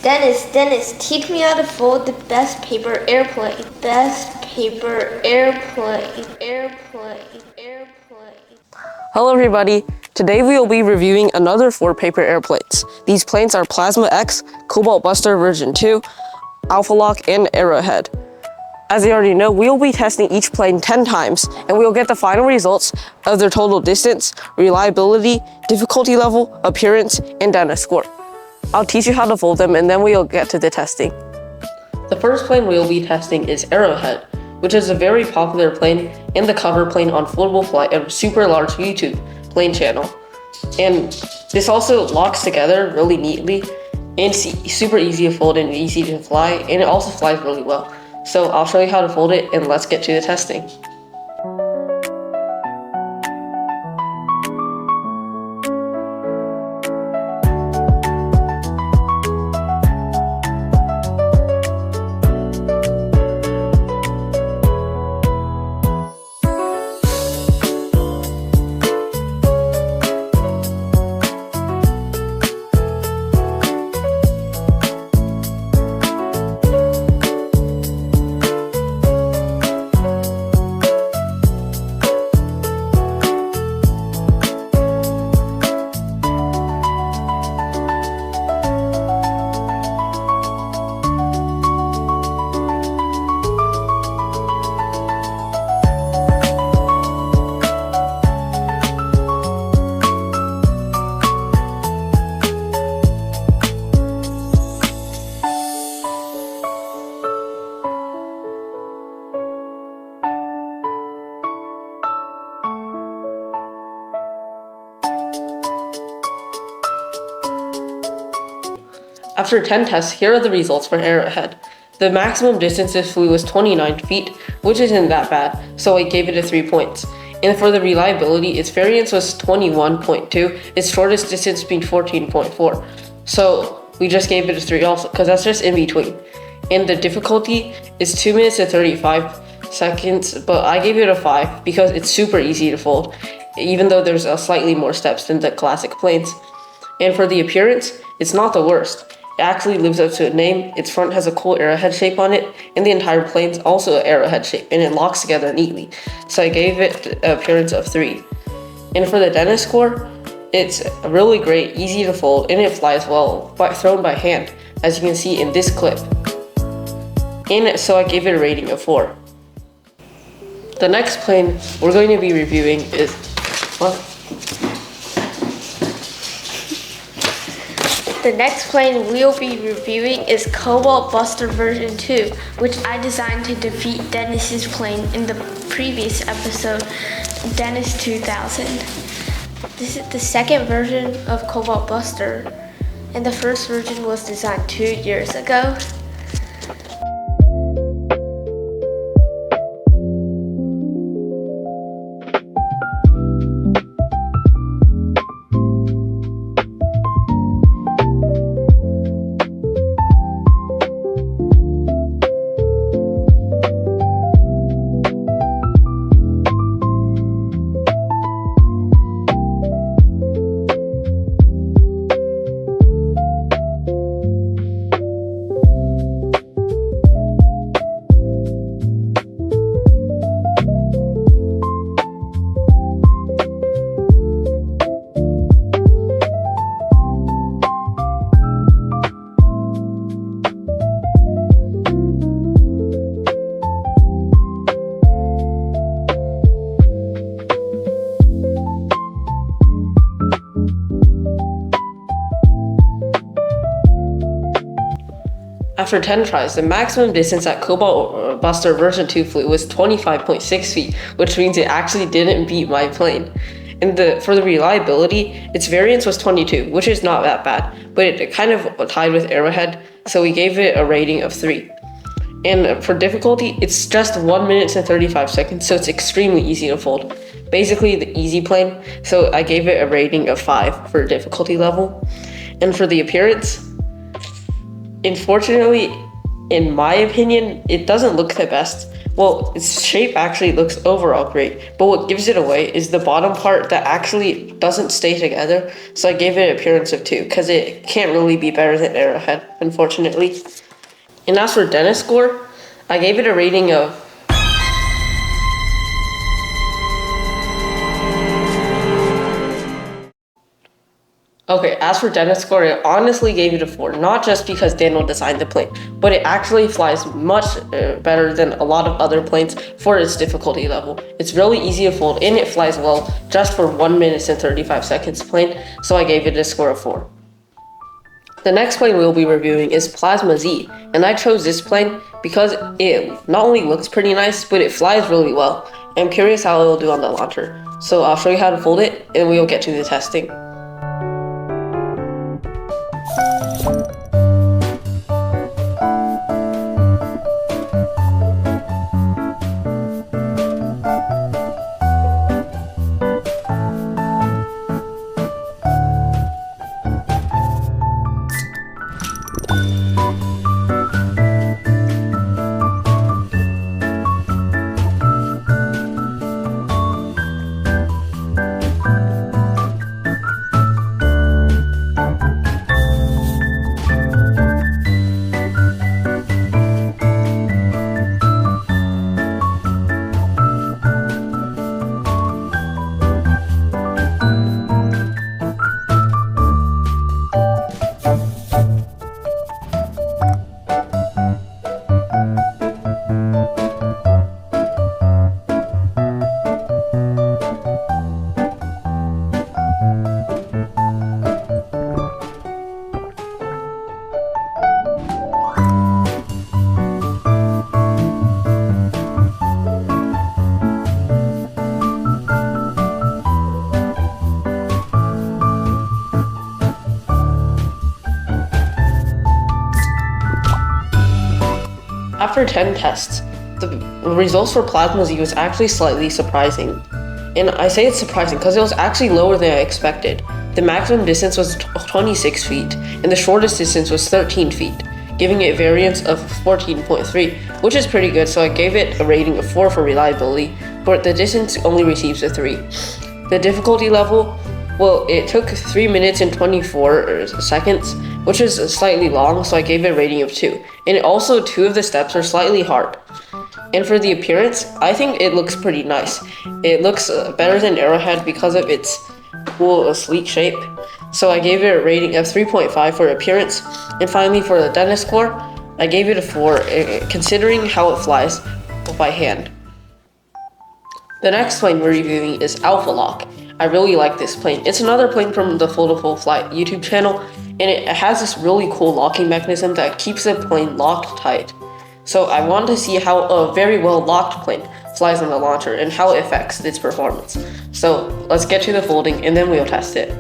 Dennis, teach me how to fold the best paper airplane. Best paper airplane. Hello everybody, today we will be reviewing another 4 paper airplanes. These planes are Plasma X, Cobalt Buster version 2, Alpha Lock, and Arrowhead. As you already know, we will be testing each plane 10 times, and we will get the final results of their total distance, reliability, difficulty level, appearance, and Dennis score. I'll teach you how to fold them, and then we will get to the testing. The first plane we will be testing is Arrowhead, which is a very popular plane and the cover plane on Foldable Flight, a super large YouTube plane channel. And this also locks together really neatly, and it's super easy to fold and easy to fly, and it also flies really well. So I'll show you how to fold it, and let's get to the testing. After 10 tests, here are the results for Arrowhead. The maximum distance it flew was 29 feet, which isn't that bad, so I gave it a 3 points. And for the reliability, its variance was 21.2, its shortest distance being 14.4. So we just gave it a 3 also, because that's just in between. And the difficulty is 2 minutes and 35 seconds, but I gave it a 5 because it's super easy to fold, even though there's slightly more steps than the classic planes. And for the appearance, it's not the worst. It actually lives up to its name. Its front has a cool arrowhead shape on it, and the entire plane's also an arrowhead shape, and it locks together neatly. So I gave it an appearance of 3. And for the Dennis score, it's really great, easy to fold, and it flies well, thrown by hand, as you can see in this clip. And so I gave it a rating of 4. The next plane we're going to be reviewing is, The next plane we'll be reviewing is Cobalt Buster version 2, which I designed to defeat Dennis's plane in the previous episode, Dennis 2000. This is the second version of Cobalt Buster, and the first version was designed 2 years ago. After 10 tries, the maximum distance that Cobalt Buster version 2 flew was 25.6 feet, which means it actually didn't beat my plane. And for the reliability, its variance was 22, which is not that bad, but it kind of tied with Arrowhead, so we gave it a rating of 3. And for difficulty, it's just 1 minute and 35 seconds, so it's extremely easy to fold. Basically the easy plane, so I gave it a rating of 5 for difficulty level. And for the appearance, unfortunately, in my opinion, it doesn't look the best, Well, its shape actually looks overall great, but what gives it away is the bottom part that actually doesn't stay together, so I gave it an appearance of 2, because it can't really be better than Arrowhead, unfortunately. And as for Dennis score, I gave it a rating of Okay, as for Dennis score, I honestly gave it a 4, not just because Daniel designed the plane, but it actually flies much better than a lot of other planes for its difficulty level. It's really easy to fold and it flies well just for 1 minute and 35 seconds plane, so I gave it a score of 4. The next plane we'll be reviewing is Plasma Z, and I chose this plane because it not only looks pretty nice, but it flies really well. I'm curious how it'll do on the launcher, so I'll show you how to fold it and we'll get to the testing. After 10 tests, the results for Plasma Z was actually slightly surprising. And I say it's surprising because it was actually lower than I expected. The maximum distance was 26 feet, and the shortest distance was 13 feet, giving it a variance of 14.3, which is pretty good, so I gave it a rating of 4 for reliability, but the distance only receives a 3. The difficulty level, well, it took 3 minutes and 24 seconds, which is slightly long, so I gave it a rating of 2. And also, 2 of the steps are slightly hard. And for the appearance, I think it looks pretty nice. It looks better than Arrowhead because of its cool, sleek shape. So I gave it a rating of 3.5 for appearance. And finally, for the Dennis score, I gave it a 4, considering how it flies by hand. The next plane we're reviewing is Alpha Lock. I really like this plane. It's another plane from the Foldable Flight YouTube channel, and it has this really cool locking mechanism that keeps the plane locked tight. So I wanted to see how a very well locked plane flies on the launcher and how it affects its performance. So let's get to the folding and then we'll test it.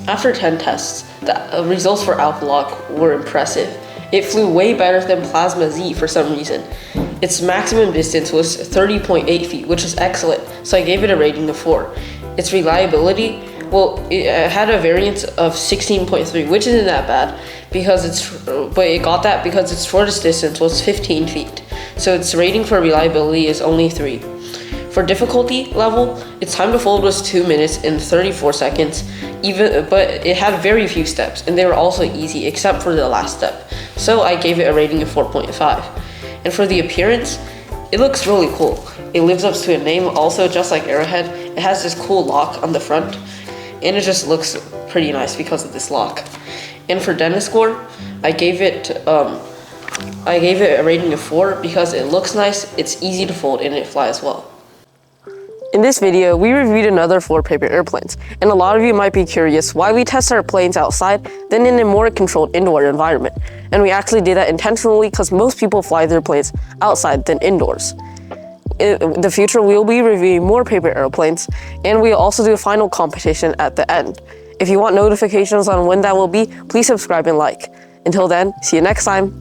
After 10 tests, the results for Alpha Lock were impressive. It flew way better than Plasma Z for some reason. Its maximum distance was 30.8 feet, which is excellent, so I gave it a rating of 4. Its reliability, well, it had a variance of 16.3, which isn't that bad, but it got that because its shortest distance was 15 feet. So its rating for reliability is only 3. For difficulty level, its time to fold was 2 minutes and 34 seconds, but it had very few steps, and they were also easy except for the last step. So I gave it a rating of 4.5. And for the appearance, it looks really cool. It lives up to a name, also just like Arrowhead. It has this cool lock on the front, and it just looks pretty nice because of this lock. And for Dennis score, I gave it a rating of 4 because it looks nice, it's easy to fold, and it flies well. In this video, we reviewed another 4 paper airplanes, and a lot of you might be curious why we test our planes outside than in a more controlled indoor environment. And we actually did that intentionally because most people fly their planes outside than indoors. In the future, we'll be reviewing more paper airplanes, and we'll also do a final competition at the end. If you want notifications on when that will be, please subscribe and like. Until then, see you next time.